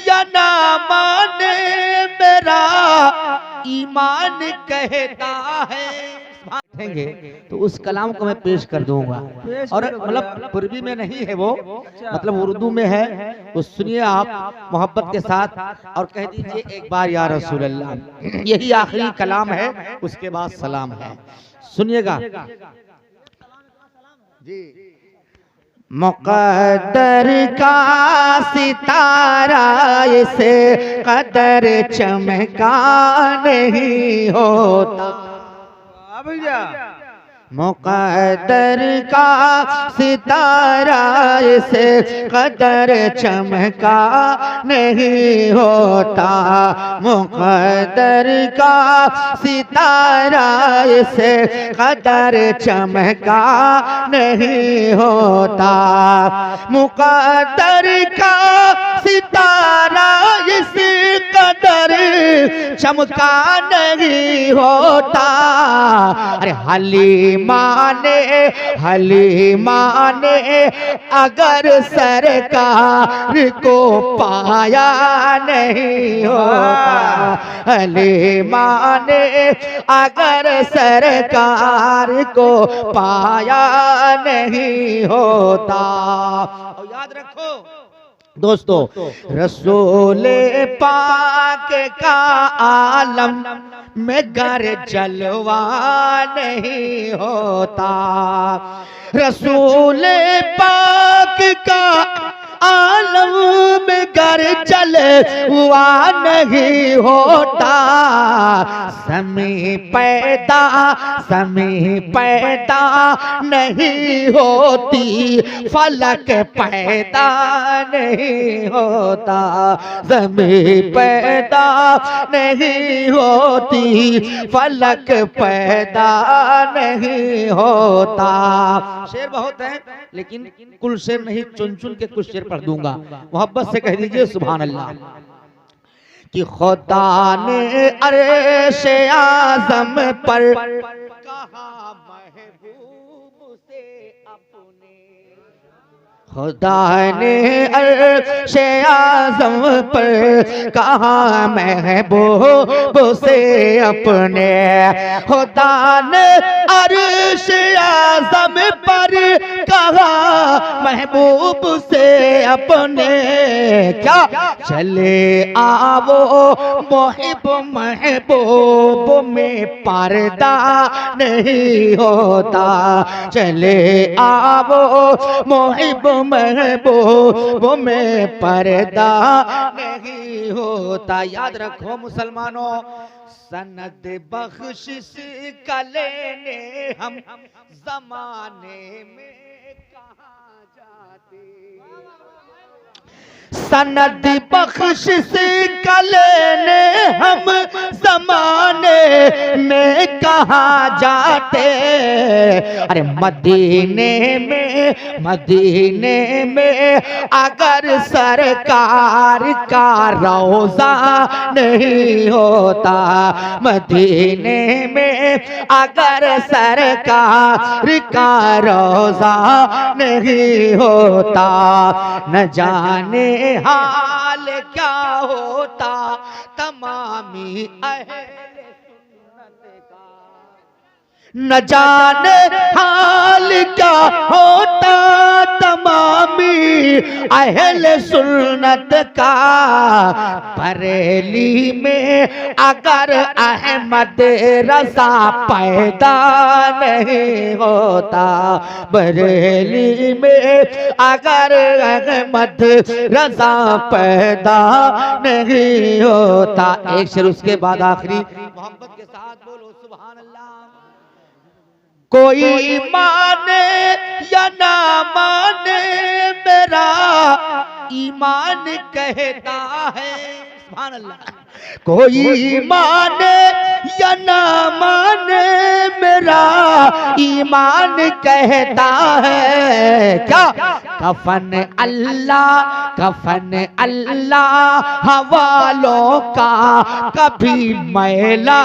या ना माने मेरा ईमान कहता है। बैठेंगे तो उस कलाम को मैं पेश कर दूंगा, और मतलब पूर्वी में नहीं है वो, मतलब उर्दू में है। तो सुनिए आप मोहब्बत के साथ और कह दीजिए एक बार या रसूल अल्लाह। यही आखिरी कलाम है, उसके बाद सलाम है। सुनिएगा जी। मुक़द्दर का सितारा इसे कदर चमका नहीं होता। भैया मुक़द्दर का सितारा इसे कदर चमका नहीं होता। मुक़द्दर का सितारा इसे कदर चमका नहीं होता। मुक़द्दर का सितारा इस कदर चमका नहीं होता। अरे हलीमा ने अगर सरकार को पाया नहीं होता। हलीमा ने अगर सरकार को पाया नहीं होता। और याद रखो दोस्तों, रसूले पाक का आलम में गर जलवा नहीं होता। रसूले पाक का आलम में गर जलवा नहीं होता। समय पैदा नहीं होती, फलक पैदा नहीं होता। समय पैदा नहीं होती, फलक पैदा नहीं होता। शेर बहुत है लेकिन कुल शेर नहीं, चुन चुन के कुछ शेर पढ़ दूंगा। मोहब्बत से कह दीजिए सुभान अल्लाह। कि खुदा ने अर्श आज़म पर कहा महबूब से अपने। खुदा ने अर्श आज़म पर कहा महबूब से अपने। खुदा ने अर्श आज़म पर कहा महबूब से अपने। क्या चले आवो मोहिब महबूब में पर्दा नहीं होता। चले आवो मोहिब महबूब में पर्दा नहीं होता। याद रखो मुसलमानों, सनद बख्शिश का लेने हम जमाने में कहाँ जाते। सनद बख्शिश का लेने हम जमाने में कहाँ जाते। अरे मदीने में अगर सरकार का रोज़ा नहीं होता। मदीने में अगर सरकार का रोज़ा नहीं होता। न जाने हाल क्या होता तमामी अहले सुन्नत का। न जाने हाल क्या होता तमामी अहले सुन्नत का। बरेली में अगर अहमद रज़ा पैदा नहीं होता। बरेली में अगर अहमद रज़ा पैदा नहीं होता। एक शेर उसके बाद आखिरी मोहब्बत के साथ बोलो सुभान अल्लाह। कोई माने या ना माने मेरा ईमान कहता है। सुभान अल्लाह। कोई माने या ना माने मेरा ईमान कहता है क्या कफन अल्लाह हवालों का कभी मैला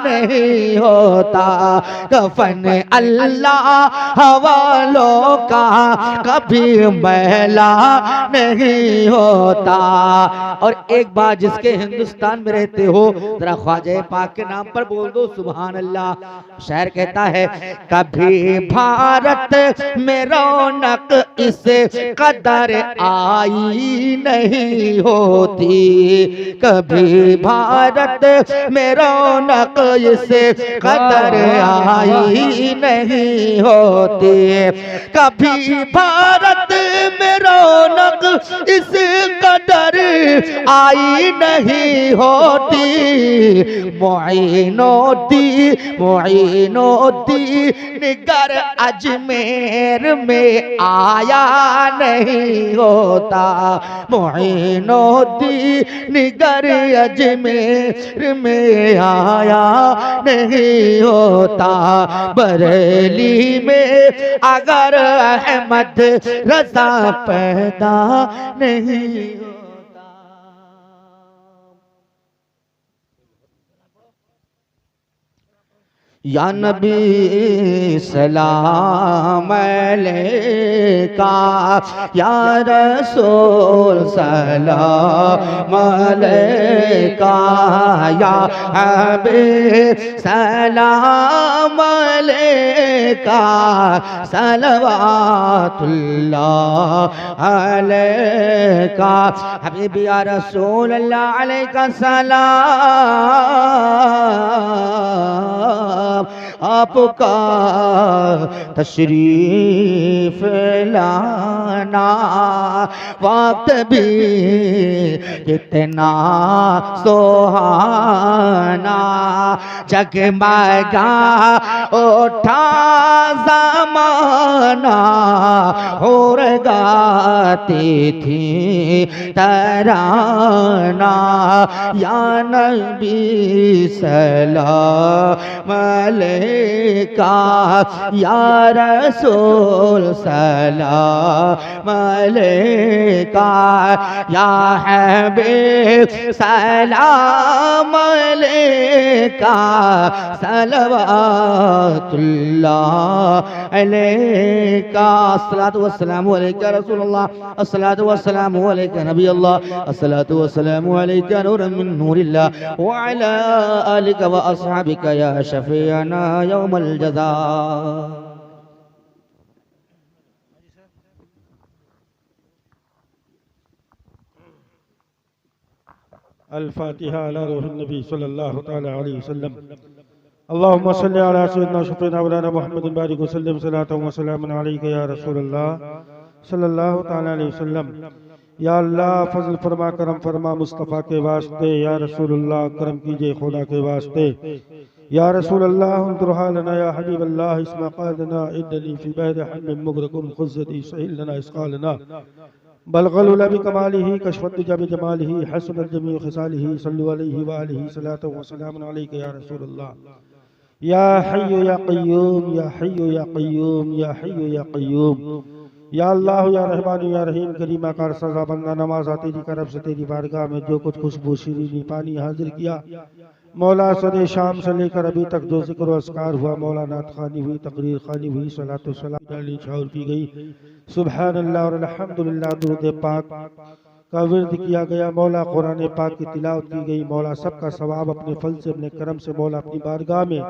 नहीं होता। कफन अल्लाह हवालों का कभी मैला नहीं होता। और एक बार जिसके हिंदुस्तान में रहते हो जरा ख्वाजा पाक के नाम पर बोल दो सुभान अल्लाह। शायर कहता है कभी भारत में रौनक इस कदर आई नहीं होती। कभी भारत में रौनक इस कदर आई नहीं होती। कभी भारत में रौनक इस कदर आई नहीं होती। मोइनुद्दीन निगर अजमेर में आया नहीं होता। मोइनुद्दीन निगर अजमेर में आया नहीं होता। बरेली में अगर अहमद रजा पैदा नहीं होता। या नबी सलाम अलैका या रसूल सलाम अलैका या हबीब सलाम अलैका सलवातुल्लाह अलैका हबीबी या रसूल अल्लाह अलैका सलाम। आपका तशरीफ लाना वक्त भी कितना सुहाना। जगमगा उठा ज़माना और गाती थी तराना। या नबी सलाम अलैका या रसूल सलाम अलैका या हबीब सलाम अलैका सलवातुल्लाह अलैका। अस्सलातु वस्सलामु अलैका रसूलुल्लाह अस्सलातु वस्सलामु अलैका नबी अल्लाह अस्सलातु वस्सलामु अलैका नूरन मिन नूरिल्लाह व अला आलिका व अस्हाबिका या शफीअना यौमल जज़ा। अल-फातिहा अला रूहिन नबी सल्लल्लाहु तआला अलैहि वसल्लम। अल्लाहुम्मा सल्लि अला सय्यिदिना शफीना मौलाना मुहम्मदिन बारिक वसल्लम सलातन व सलामुन अलैका या रसूलल्लाह सल्लल्लाहु तआला अलैहि वसल्लम। या अल्लाह फजल फरमा करम फरमा मुस्तफ़ा के वास्ते। या रसूलुल्लाह करम कीजिए खुदा के वास्ते। या रसूलल्लाह उन्ज़ुर हालना या हबीबल्लाह इस्मा क़ादना इन्ननी फ़ी बहरि हम्मिन मुग़रक़ुन ख़ुज़्ज़ती सहिल लना इसक़ालना बलग़ल उला बिकमालिही कशफ़त जब जमालिही हसनत जमीउ ख़िसालिही सल्लु अलैहि व आलिहि सलातु व सलामुन अलैका या रसूलल्लाह। या हय्यु या क़य्यूम या हय्यु या क़य्यूम या हय्यु या क़य्यूम। या अल्लाह या रहमान या रहीम करीमा कार सज़ा बंदा नवाज़ा तेरी तरफ से तेरी बारगाह में जो कुछ खुशबू शीरीनी पानी हाजिर किया मौला सदे शाम से लेकर अभी तक जो जिक्र अस्कार हुआ मौला नात खानी हुई तकरीर खानी हुई सलातो सलाम डाली छाउर की गई सुभान अल्लाह और अल्हम्दुलिल्लाह दुरूद पाक का विर्द किया गया मौला कुरान पाक की तिलावत की गई मौला सबका सवाब अपने फल से अपने करम से मौला अपनी बारगाह में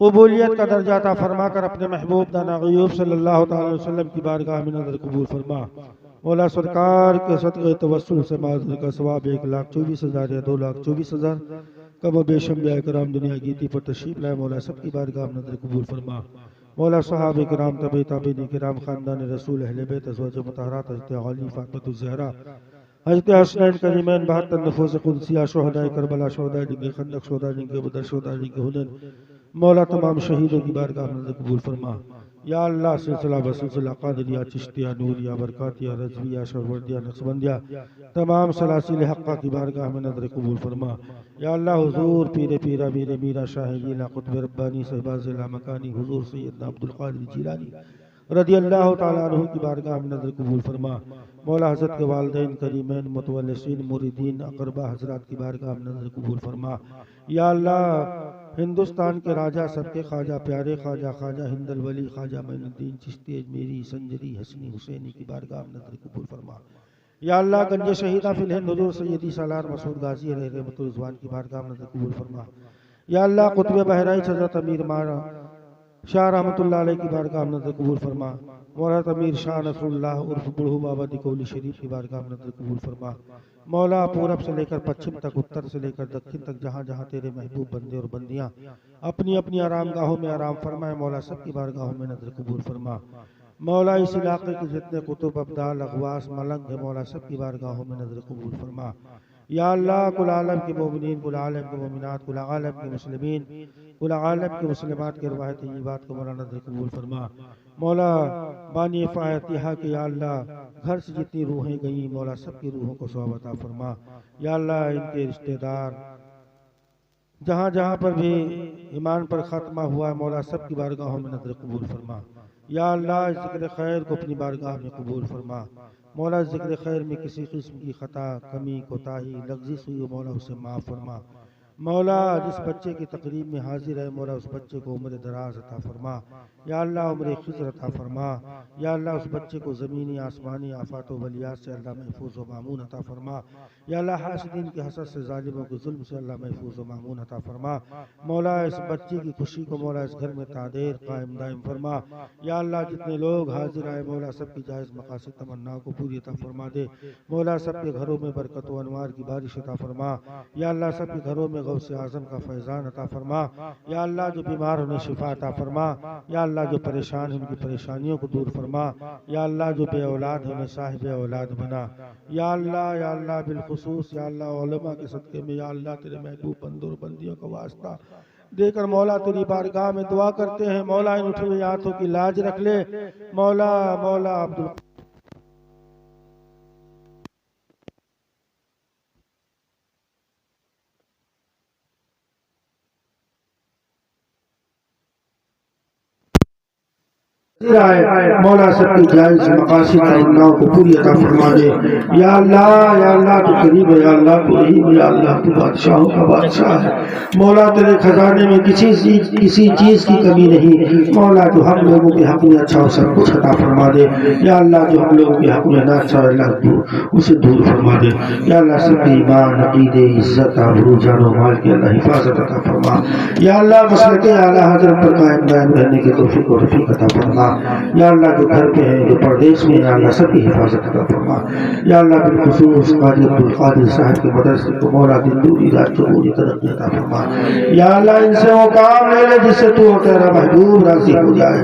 कबूलियत का दर्जा अता फरमाकर अपने महबूब दाना गयूब सल्लल्लाहु अलैहि वसल्लम की बारगाह में नजर कबूल फरमा। मौला सरकार के सदक़े तवस्सुल से माज़र का सवाब 1,24,000 या 2,24,000 कम बेशम कराम दुनिया गीती पर तशरीफ लाए मौला सबकी बारगाह में नजर कबूल फरमा। मौला सहाबे किराम तबे ताबीन किराम खानदान रसूल अहले बैत अज़वाज मुतहहरात हज़रत अली फातिमा ज़हरा हज़रत हसनैन करीमैन 72 नफूस कुदसिया शुहदाए करबला शुहदाए जिनके खंदक शुहदाए जिनके बदर शुहदाए जिनके हुनैन मौला तमाम शहीदों की बारगाह में नजर कबूल फरमा। या अल्लाह सिलसिला बसिलसिला कादरिया चिश्तिया नूरिया बरकातिया रज़विया शरवरदिया नक्शबंदिया तमाम सलासिल हक़्क़ा की बारगाह में नज़र कबूल फरमा। या अल्लाह हुजूर पीरे पीरा मीरे मीरा शाहिदीना कुतुब रब्बानी सहबाज़िला मकानी हुजूर सैयदना अब्दुल क़ादिर जिलानी रज़ी अल्लाह ताला अन्हु की बारगाह में नज़र कबूल फरमा। मौला हज़रत के वालिदैन करीमैन मुतवल्लिसीन मुरीदीन अक़रबा हज़रात की बारगाह में नज़र कबूल फरमा। या अल्लाह हिंदुस्तान के राजा सबके ख्वाजा प्यारे ख्वाजा ख्वाजा हिंदल वली ख्वाजा मोइनुद्दीन चिश्ती अजमेरी संजरी हसनी हुसैनी की बारगाह में नज़र कबूल फरमा। या अल्लाह गंज शहीदा फिल हिंद हुज़ूर सैयदी सालार मसूद गाजी अलैहि रहमतुल रिज़वान की बारगाह में नज़र कबूल फरमा। या अल्लाह कुतुब बहराइच हज़रत अमीर मारा शाह रहमतुल्लाह अलैहि की बारगाह में नज़र कबूल फरमा। मौला अमीर शाह नसरुल्लाह उर्फ बुढ़ू बाबा दिकोली शरीफ की बारगाह में नज़र कबूल फरमा। मौला पूरब से लेकर पश्चिम तक, उत्तर से लेकर दक्षिण तक जहाँ जहाँ तेरे महबूब बंदे और बंदियाँ अपनी अपनी आराम गाहों में आराम फरमाए, मौला सब की बारगाहों में नज़र कबूल फरमा। मौला इस इलाके के जितने कुतुब अब्दाल अगवास मलंग है, मौला सब की बारगाहों में नज़र कबूल फरमा। या अल्लाह कुल आलम के मोमिनीन, कुल आलम के मोमिनात, कुल आलम के मुस्लिमीन, कुल आलम के मुस्लिमात के रवायत तय्यबात को मौला नज़र कबूल फरमा। मौला बानी फातिहा के या अल्लाह घर से जितनी रूहें गई, मौला सबकी रूहों को सवाब अता फरमा। या अल्लाह इनके रिश्तेदार जहाँ जहाँ पर भी ईमान पर ख़त्मा हुआ है, मौला सब की बारगाहों में नज़र कबूल फरमा। या अल्लाह ज़िक्र खैर को अपनी बारगाह में कबूल फरमा। मौला ज़िक्र खैर में किसी किस्म की ख़ता कमी कोताही लग़्ज़िश हुई हो, मौला उसे माफ़ फरमा। मौला जिस बच्चे की तकरीब में हाजिर है, मौला उस बच्चे को उम्र दराज अता फरमा। या अल्लाह उम्र खिज़र अता फरमा। या अल्लाह उस बच्चे को ज़मीनी आसमानी आफात व बलियात से अल्लाह महफूज व मामून अता फरमा। या अल्लाह हासिदीन के हसद से, ज़ालिमों के जुल्म से अल्लाह महफूज व मामून अता फरमा। मौला इस बच्चे की खुशी को मौला इस घर में तादेर कायम दायम फरमा। या अल्लाह जितने लोग हाजिर आए, मौला सबकी जायज़ मकासद तमन्नाओं को पूरी अता फरमा दे। मौला सबके घरों में बरकत व अनवार की बारिश अता फरमा। या अल्लाह सबके घरों में गौसे आज़म का फैज़ान अता फरमा। या अल्लाह जो बीमार उन्हें शिफा अता फरमा। या अल्लाह जो परेशान है उनकी परेशानियों को दूर फरमा। या अल्लाह जो बे औलाद है उन्हें साहिब औलाद बना। या अल्लाह बिलखुसूस या अल्लाह उलमा के सदक़े में, या अल्लाह तेरे महबूब बंदों बंदियों का वास्ता देकर मौला तेरी बारगाह में दुआ करते हैं, मौला इन उठे हुए हाथों की लाज रख ले। मौला अब्दुल मौला सबकी जायज़ मकासिद तमन्नाओं को पूरी अता फरमा दे। या अल्लाह तू करीम है, या अल्लाह तू रहीम है, या अल्लाह तू बादशाहों का बादशाह है। मौला तेरे खजाने में किसी चीज़ की कमी नहीं। मौला जो हम लोगों के हक़ में अच्छा हो सब कुछ अता फरमा दे। या अल्लाह जो हम लोगों के हक़ में ना अच्छा, अल्लाह तू उसे दूर फरमा दे। या अल्लाह सबकी ईमान अक़ीदे इज़्ज़त आबरू जान व माल की अल्लाह हिफाजत अता फरमा। या अल्लाह मसलके आला हज़रत पर कायम दायम रहने की तौफ़ीक़ और रफ़ीक़ अता फरमा। या अल्लाह जो घर पे है, जो परदेश में, या अल्लाह सबकी हिफाजत अता फरमा। या अल्लाह बिलखुसूस क़ाज़ी अब्दुल क़ादिर साहब के मदरसे को मौला दिन दूरी रात चौगुनी तरक्की अता फरमा। या अल्लाह इनसे वो काम ले ले जिससे तू और तेरा महबूब राज़ी हो जाए।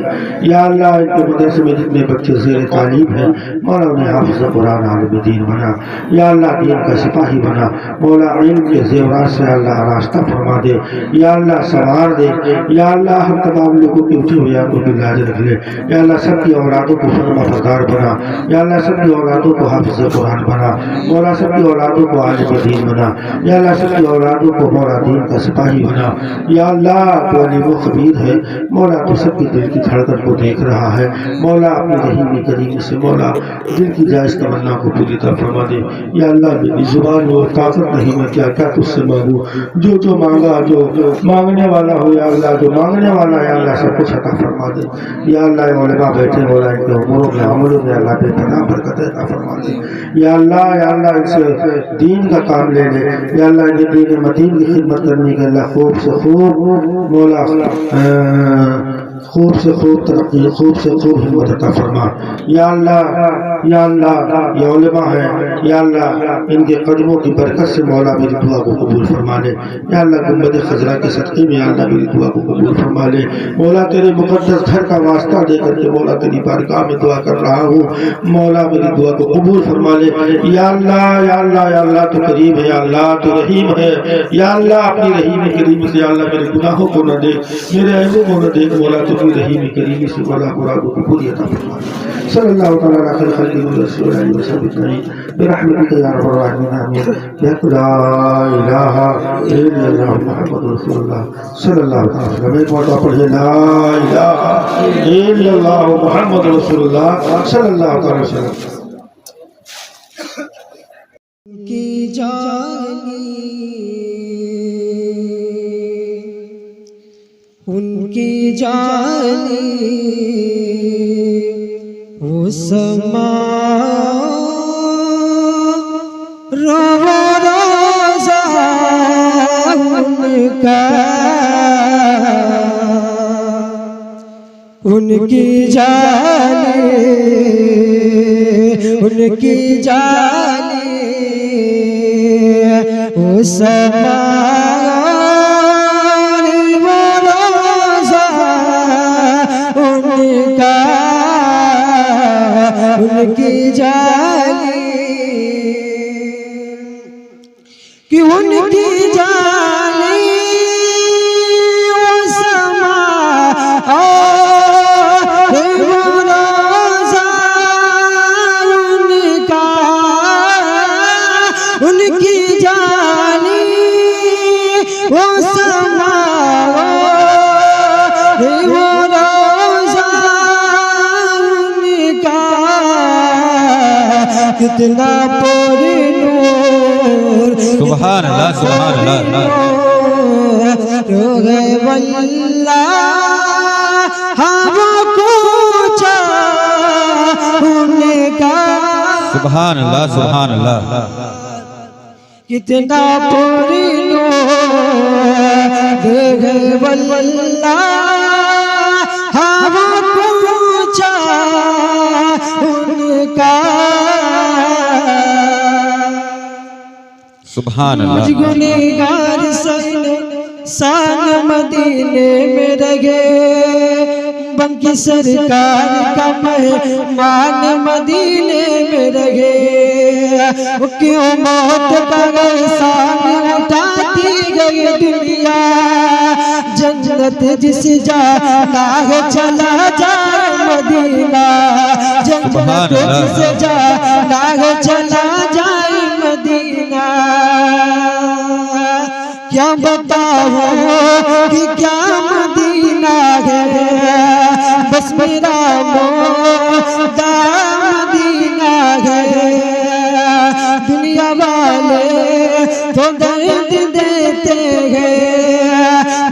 या अल्लाह इनके मदरसे में जितने बच्चे ज़ेर तालीम हैं, मौला उन्हें हाफ़िज़ कुरान आलिम दीन बना। या अल्लाह दीन का सिपाही बना। मौला इल्म के ज़ेवरात से अल्लाह रास्ता फरमा दे। या अल्लाह संवार दे। या अल्लाह हम तमाम लोगों की उठी हुई आंखों की लाज रख ले। या अल्लाह सबकी औलादों को फरमा फरदार बना। या अल्लाह सबकी औलादों को हाफिज़ कुरान बना। मौला सबकी औलादों को आलिम दीन बना। या अल्लाह सबकी औलादों को मौला दीन का सिपाही बना। या अल्लाह तो अलीम व खबीर है, मौला तो सबकी दिल की धड़कन को देख रहा है। मौला अपनी रहीमी करीम से मौला दिल की जायज़ तमन्ना को पूरी तरह फरमा दे। या अल्लाह मेरी जुबान में और ताकत नहीं, मैं क्या क्या तुझसे मांगूँ। जो मांगा, जो मांगने वाला हो, या अल्लाह जो मांगने वाला है, अल्लाह सब कुछ अता फरमा दे। या अल्लाह उलमा बैठे, मौला इनके उम्रों में अमलों में अल्लाह बेपनाह बरकत अता फरमा दे। या अल्लाह इनसे दीन का काम ले ले। या अल्लाह इन्हें दीन मदीन की खिदमत करने के अल्लाह खूब से खूब मौला खूब से खूब तरक्की, खूब से खूब हिम्मत अता फरमा। या अल्लाह ये उलमा है, या अल्लाह इनके कदमों की बरकत से मौला मेरी दुआ को कबूल फरमा ले। या अल्लाह गुंबद खजरा के सदक़े में अल्लाह मेरी दुआ को कबूल फरमा ले। मौला तेरे मुक़द्दस घर का वास्ता दे करके मौला तेरी बारगाह में दुआ कर रहा हूँ, मौला मेरी दुआ को कबूल फरमा ले। या अल्लाह तो करीम है, या अल्लाह तो रहीम है। या अल्लाह अपनी रहीम करीम से या अल्लाह मेरे गुनाहों को न देख, मेरे ऐबों को न देख। मौला लुत्फ़ रहीम करीम से वाला मुराद को पूरी अता फरमा। सल्लल्लाहु तआला अलैहि खैर खल्क़ि रसूलिल्लाह व सल्लम बिरहमतिका या रब्बल आलमीन आमीन। ला इलाहा इल्लल्लाह मुहम्मदुर रसूलुल्लाह सल्लल्लाहु अलैहि वसल्लम। एक बार पढ़िए ला इलाहा इल्लल्लाह मुहम्मदुर रसूलुल्लाह सल्लल्लाहु अलैहि वसल्लम। की जानी उनकी जानी वो समा रहा रोज़ा उनका उनकी जानी उनकी जानी वो समा उनकी जानी कि उनकी जानी वो समा रोज़ा उनका उनकी जानी वो समा कितना पूरी नूर सुभान अल्लाह सुभान अल्लाह रोगे वल्ला हम पूछा उनका सुभान अल्लाह कितना पूरी नूर रोगे वल्ला हम पूछा उनका सुभान मुझ अल्लाह गुनहगार सान मदीने में रहे बंकी सरकार का मेहमान मदीने में रहे क्यों मौत का एहसान उठाती गई दुनिया जन्नत जिस जाना है चला जाए मदीना जन्नत जिस जाना है चला जाए मदीना क्या बताऊं कि क्या मदीना है बस मेरा मोदा मदीना है दुनिया वाले तो दर्द देते हैं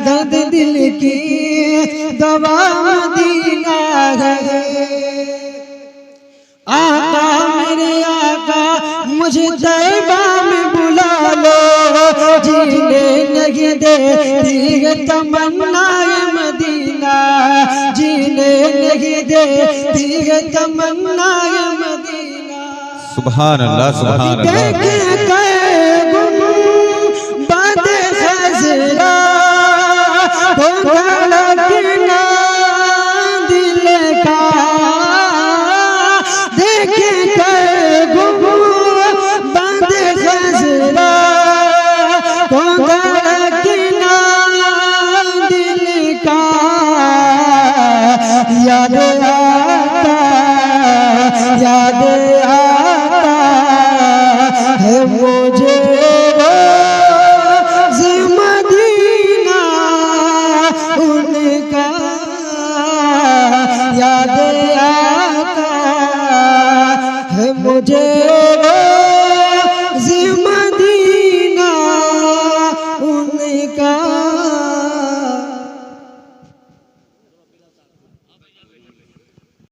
दर्द दिल की दवा मदीना है आका मेरे आका मुझे तैबा में बुला लो जीने नहीं देती है तमन्नाए मदीना जीने नहीं देती है तमन्नाए मदीना सुभान अल्लाह सुभान अल्लाह बात खजरा